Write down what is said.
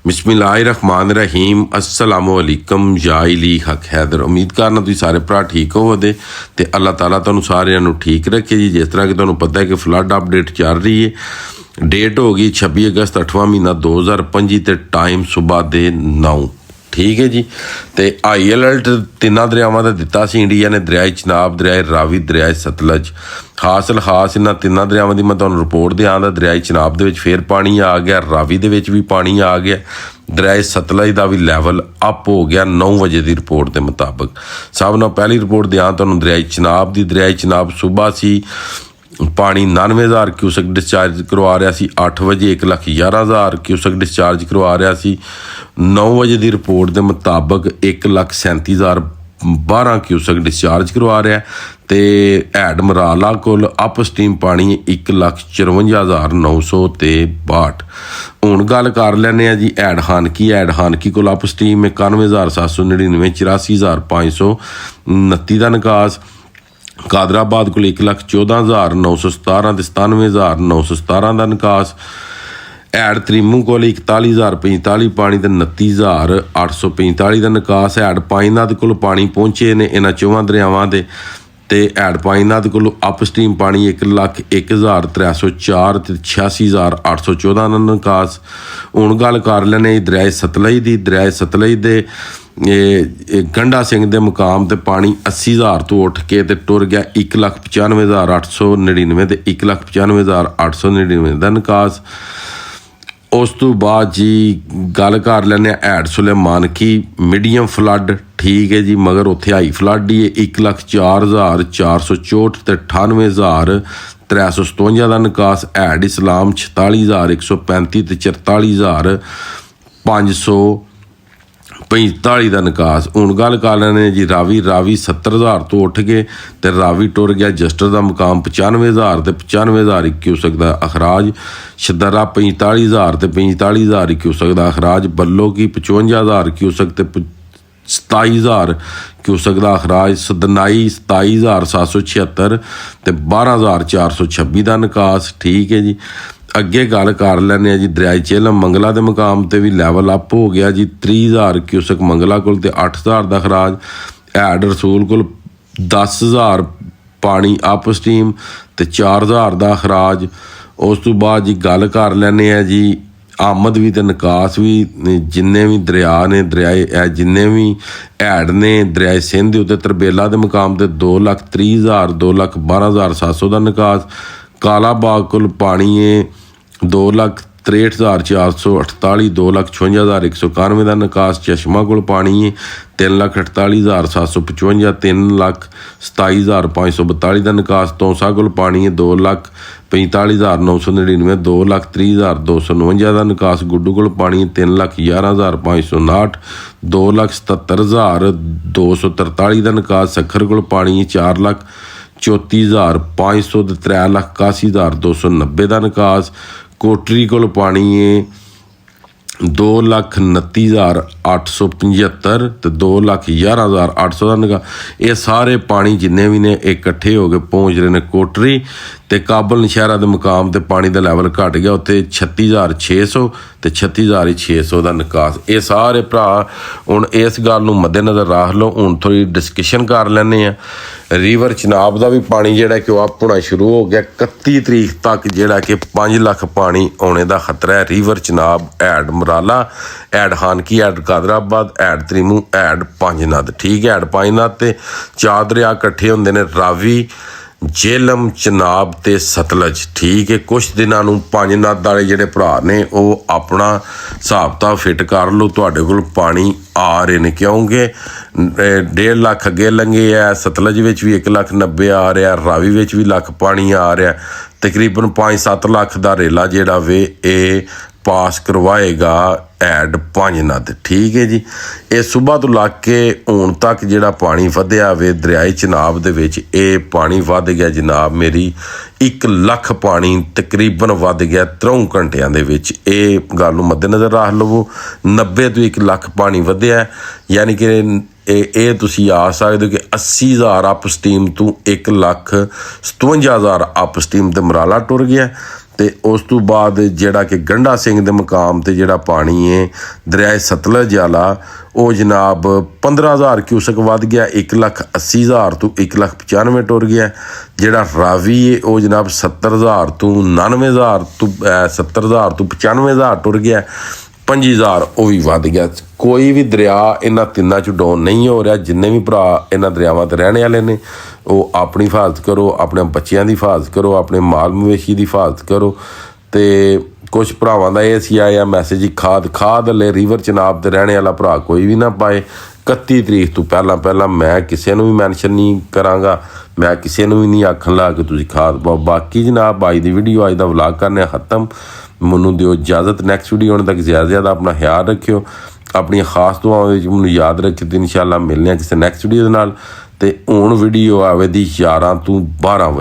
ਬਿਸਮਿल्लाहिर्रहमानिर्रहीम अस्सलामुअलैकुम या इली हक हैदर। उम्मीद करना तुसीं सारे भरा ठीक होवदे ते अल्लाह ताला तुहानूं सारिਆਂ ਨੂੰ ठीक रखे जी। जिस तरह कि तुहानूं पता है कि फ्लड अपडेट चल रही है। डेट हो गई 26 अगस्त 8वां महीना 2025 ते टाइम सुबह दे 9। ठीक है जी। तो हाई अलर्ट तिन्ना दरियावां का दिता सी इंडिया ने, दरियाए चिनाब, दरियाए रावी, दरियाए सतलज। हासिल खास इन्हां तिन्ना दरियावां की मैं तुहानूं रिपोर्ट दियां दा दरियाए चिनाब दे विच फिर पानी आ गया, रावी दे विच भी पानी आ गया, दरियाए सतलज का भी लैवल अप हो गया 9 बजे की रिपोर्ट के मुताबिक। सब नाल पहली रिपोर्ट दियां तुहानूं दरियाए चिनाब की। दरियाए चिनाब सुबह सी पानी 99,000 क्यूसक डिस्चार्ज करवा रहा सी, 8 बजे 1,11,000 क्यूसक डिस्चार्ज करवा रहा सी। 9 बजे की रिपोर्ट के मुताबिक 1,37,012 क्यूसक डिस्चार्ज करवा रहा है। तो हैड मराला कोल अप स्टीम पानी 1,54,962। हुण गल कर लैने जी हैड हानकी कोल अप स्टीम 91,799, 84,529 का निकास। कादराबाद को 1,14,917 ते 97,917 का निकास। हैड त्रिमू को 41,045 पानी ते 29,845 का निकास। हैड पाईनाथ को पानी पहुँचे ने इन्हां चौहां दरियावां दे। ते हैड पाईनाथ को अप स्टीम पानी 1,01,304 ते 86,814 का निकास। हुण गल कर लैने दरियाए सतलज की। दरियाए सतलज दे गंडा सिंह के मुकाम ते पानी 80,000 तो उठ के ते टुर गया 1,95,899 ते 1,95,899 का निकास। उस तो बाद जी गल कर लैने हैड सुलेमान की मीडियम फ्लड। ठीक है जी, मगर उत्थे हाई फ्लड ही 1,04,464 ते 98,357 का निकास। हैड इस्लाम 46,135 ते 44,545 का निकास। हुण गल कर लैने जी रावी 70,000 तो उठ गए तो रावी टुर गया जस्टर का मुकाम 95,000 ते 95,000 क्यूसक का अखराज। शदरा 45,000 ते 45,000 क्यूसक का अखराज। बल्लो की 55,000 क्यूसक ते 27,000 क्यूसक का अखराज। सदनाई 27,776 ते 12,426 का निकास। ठीक है जी। अगे गल कर लैने जी दरियाए झेलम मंगला के मुकाम पर भी लैवल अप हो गया जी। 30,000 क्यूसक मंगला को 8,000 का खराज। हैड रसूल को 10,000 पानी अप स्टीम ते 4,000 का खराज। उस तो बाद जी गल कर लैने जी आमद भी तो निकास भी। जिन्ने भी दरिया ने दरियाए जिन्ने भी हैड ने दरियाए सिंध उत्ते तरबेला के मुकाम पर 2,30,000 2,12,700 का निकास। काला बाग को पानी है 2,63,448 2,56,191 का निकास। चश्मा को पानी है 3,48,755 3,27,542 का निकास। तौसा को पानी है 2,45,999 2,30,249 का निकास। गुड्डू को पानी है 3,11,559 2,77,243 का निकास। सखर को पानी है 4,34,500 ते 3,81,290 का निकास। कोटरी को पानी है 2,29,875 ते 2,11,800 का निकास। ये सारे पानी जिन्ने भी ने इकट्ठे हो गए पहुँच रहे हैं कोटरी ते काबल नशहरा के मुकाम ते पानी का लैवल घट गया। उत्थे 36,600 ते 36,600 का निकास। ये सारे भरा हुण इस गल नूं मद्देनज़र रख लो। हुण थोड़ी डिस्कशन कर लैने आ। रिवर चिनाब का भी पानी जिहड़ा कि अप होना शुरू हो गया। 31 तरीक तक जिहड़ा कि 5 लाख पानी आने का खतरा है। River Chenab, head Marala, head Khanki, head Qadirabad, head Trimmu, head Panjnad. ठीक है, हैड पंजनाद ते 4 दरिया इकट्ठे होंदे ने रावी, झेलम, चिनाब ते सतलज। ठीक है, कुछ दिनों नूं पंजनाद वाले जिहड़े भरा ने वो अपना हिसाब किताब फिट कर लो। तुहाडे कोल पानी आ रहे ने क्योंकि 1.5 लाख अगे लंघे है। सतलज विच भी 1,90,000 आ रहा, रावी विच भी लाख पानी आ रहा। तकरीबन 5-7 लाख का रेला जिहड़ा वे ए पास करवाएगा हैड पंजनाद। ठीक है जी। ये सुबह तो लग के हुण तक जिहड़ा पानी वधिया वे दरियाए चिनाब दे विच ये पानी वध गया जनाब मेरी 1 लाख पानी तकरीबन वध गया 3 घंटियां दे विच। ये गल नूं मद्देनज़र रख लवो। 90 तो 1 लाख पानी वधिया, यानी कि ये तुसी आ सकते हो कि 80,000 अप स्टीम तो 1,57,000 अप स्टीम ते मराला टुर गया ਤੇ ਉਸ ਤੋਂ ਬਾਅਦ ਜਿਹੜਾ ਕਿ ਗੰਡਾ ਸਿੰਘ ਦੇ ਮੁਕਾਮ ਤੇ ਜਿਹੜਾ ਪਾਣੀ ਹੈ ਦਰਿਆ ਸਤਲੁਜ ਵਾਲਾ ਉਹ ਜਨਾਬ 15,000 ਕਿਊਸਕ ਵੱਧ ਗਿਆ, 1,80,000 ਤੋਂ 1,95,000 ਟੁਰ ਗਿਆ। ਜਿਹੜਾ ਰਾਵੀ ਹੈ ਉਹ ਜਨਾਬ 70,000 ਤੋਂ 99,000 ਤੋਂ 70,000 ਤੋਂ 95,000 ਟੁਰ ਗਿਆ। 5,000 ਉਹ ਵੀ ਵੱਧ ਗਿਆ। ਕੋਈ ਵੀ ਦਰਿਆ ਇਹਨਾਂ ਤਿੰਨਾਂ 'ਚ ਡਾਊਨ ਨਹੀਂ ਹੋ ਰਿਹਾ। ਜਿੰਨੇ ਵੀ ਭਰਾ ਇਹਨਾਂ ਦਰਿਆਵਾਂ 'ਤੇ ਰਹਿਣ ਵਾਲੇ ਨੇ ਉਹ ਆਪਣੀ ਹਿਫਾਜ਼ਤ ਕਰੋ, ਆਪਣੇ ਬੱਚਿਆਂ ਦੀ ਹਿਫਾਜ਼ਤ ਕਰੋ, ਆਪਣੇ ਮਾਲ ਮਵੇਸ਼ੀ ਦੀ ਹਿਫਾਜ਼ਤ ਕਰੋ। ਤੇ ਕੁਛ ਭਰਾਵਾਂ ਦਾ ਇਹ ਸੀ ਆਇਆ ਮੈਸੇਜ ਖਾਦ ਹਲੇ ਰਿਵਰ ਚਨਾਬ 'ਤੇ ਰਹਿਣੇ ਵਾਲਾ ਭਰਾ ਕੋਈ ਵੀ ਨਾ ਪਾਏ। 31 ਤਰੀਕ ਤੋਂ ਪਹਿਲਾਂ ਮੈਂ ਕਿਸੇ ਨੂੰ ਵੀ ਮੈਂਸ਼ਨ ਨਹੀਂ ਕਰਾਂਗਾ, ਮੈਂ ਕਿਸੇ ਨੂੰ ਵੀ ਨਹੀਂ ਆਖਣ ਲਾ ਕਿ ਤੁਸੀਂ ਖਾਦ ਪਾਓ। ਬਾਕੀ ਜਨਾਬ ਅੱਜ ਦੀ ਵੀਡੀਓ, ਅੱਜ ਦਾ ਵਲੌਗ ਕਰਨੇ ਖਤਮ। ਮੈਨੂੰ ਦਿਓ ਇਜਾਜ਼ਤ। ਨੈਕਸਟ ਵੀਡੀਓ ਆਉਣ ਤੱਕ ਜ਼ਿਆਦਾ ਆਪਣਾ ਖਿਆਲ ਰੱਖਿਓ, ਆਪਣੀਆਂ ਖਾਸ ਦੁਆਵਾਂ ਵਿੱਚ ਮੈਨੂੰ ਯਾਦ ਰੱਖਿਓ। ਤੇ ਇਨਸ਼ਾਅੱਲਾ ਮਿਲਦੇ ਹਾਂ ਕਿਸੇ ਨੈਕਸਟ ਵੀਡੀਓ ਦੇ ਨਾਲ। ਤੇ ਹੁਣ ਵੀਡੀਓ ਆਵੇ ਦੀ 11 ਤੋਂ 12 ਵਜੇ।